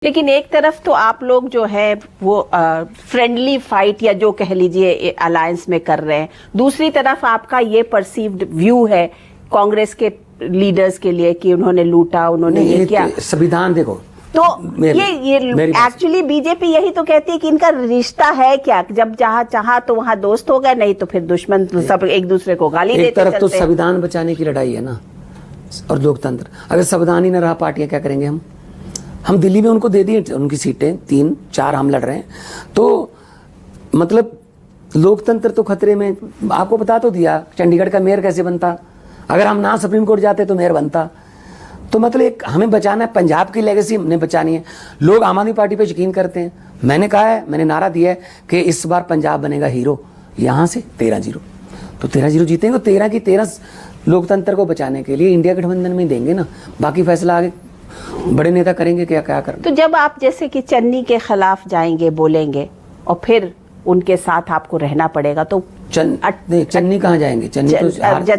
लेकिन एक तरफ तो आप लोग जो है वो फ्रेंडली फाइट या जो कह लीजिए अलायंस में कर रहे हैं, दूसरी तरफ आपका ये परसीव्ड व्यू है कांग्रेस के लीडर्स के लिए कि उन्होंने लूटा, उन्होंने ये किया। संविधान देखो तो ये एक्चुअली बीजेपी यही तो कहती है कि इनका रिश्ता है क्या, जब जहां चाहा तो वहां दोस्त हो गए, नहीं तो फिर दुश्मन, तो सब एक दूसरे को गाली देते। एक तरफ तो संविधान बचाने की लड़ाई है ना, और लोकतंत्र। अगर संविधान ही न रहा, पार्टियां क्या करेंगे? हम दिल्ली में उनको दे दिए उनकी सीटें, 3-4 हम लड़ रहे हैं, तो मतलब लोकतंत्र तो खतरे में। आपको बता तो दिया चंडीगढ़ का मेयर कैसे बनता, अगर हम ना सुप्रीम कोर्ट जाते तो मेयर बनता। तो मतलब एक हमें बचाना है, पंजाब की लेगेसी हमने बचानी है। लोग आम आदमी पार्टी पे यकीन करते हैं। मैंने कहा है, मैंने नारा दिया है कि इस बार पंजाब बनेगा हीरो, यहां से 13-0, तो 13-0 जीतेंगे। 13 की 13 लोकतंत्र को बचाने के लिए इंडिया गठबंधन में देंगे ना, बाकी फैसला आगे बड़े नेता करेंगे क्या क्या कर। तो जब आप जैसे कि चन्नी के खिलाफ जाएंगे, बोलेंगे, और फिर उनके साथ आपको रहना पड़ेगा, तो चन्नी कहाँ जाएंगे? चन्नी तो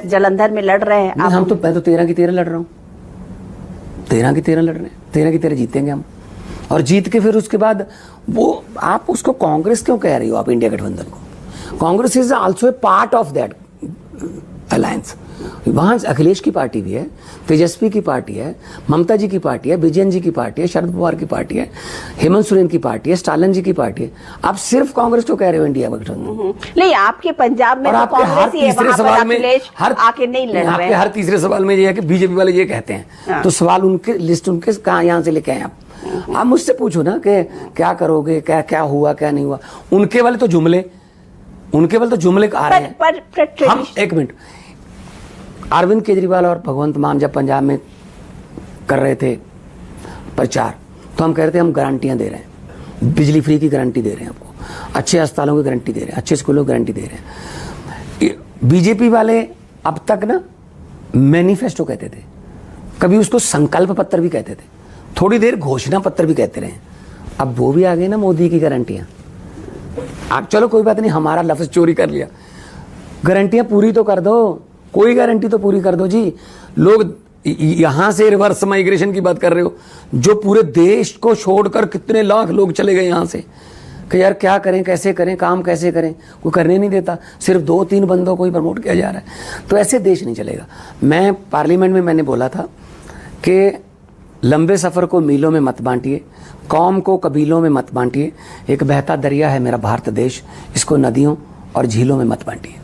जलंधर में लड़ रहे हैं। हम तो मैं तो 13 की 13 लड़ रहा हूँ, 13 की 13 लड़ रहे हैं, 13 की 13 जीतेंगे हम। और जीत के फिर उसके बाद वो, आप उसको कांग्रेस क्यों कह रही हो आप इंडिया गठबंधन को? Congress is also a part of that alliance. वहां अखिलेश की पार्टी भी है, तेजस्वी की पार्टी है, ममता जी की पार्टी है, विजयन जी की पार्टी है, शरद पवार की पार्टी है, हेमंत सोरेन की पार्टी है, स्टालिन जी की पार्टी है। आप सिर्फ कांग्रेस को कह रहे हो इंडिया गठबंधन? नहीं, आपके पंजाब में तो कांग्रेस ही है, वहां पर अखिलेश आके नहीं लड़ रहे हैं। आपके हर तीसरे सवाल में ये है कि बीजेपी वाले ये कहते हैं, तो सवाल उनके लिस्ट उनके कहाँ यहाँ से लेके आए आप मुझसे पूछो ना कि क्या करोगे, क्या क्या हुआ क्या नहीं हुआ। उनके वाले तो जुमले आ रहे हैं। हम एक मिनट, अरविंद केजरीवाल और भगवंत मान जब पंजाब में कर रहे थे प्रचार, तो हम कह रहे थे हम गारंटियां दे रहे हैं, बिजली फ्री की गारंटी दे रहे हैं आपको, अच्छे अस्पतालों की गारंटी दे रहे हैं, अच्छे स्कूलों की गारंटी दे रहे हैं। बीजेपी वाले अब तक ना मैनिफेस्टो कहते थे, कभी उसको संकल्प पत्र भी कहते थे, थोड़ी देर घोषणा पत्र भी कहते रहे। अब वो भी आ गए ना, मोदी की गारंटियां। आप चलो कोई बात नहीं, हमारा लफ्ज चोरी कर लिया, गारंटियां पूरी तो कर दो, कोई गारंटी तो पूरी कर दो जी। लोग यहां से रिवर्स माइग्रेशन की बात कर रहे हो, जो पूरे देश को छोड़कर कितने लाख लोग चले गए यहां से, कि यार क्या करें, कैसे करें, काम कैसे करें, कोई करने नहीं देता, सिर्फ 2-3 बंदों को ही प्रमोट किया जा रहा है। तो ऐसे देश नहीं चलेगा। मैं पार्लियामेंट में मैंने बोला था कि लंबे सफर को मीलों में मत बांटिए, कौम को कबीलों में मत बांटिए, एक बहता दरिया है मेरा भारत देश, इसको नदियों और झीलों में मत बांटिए।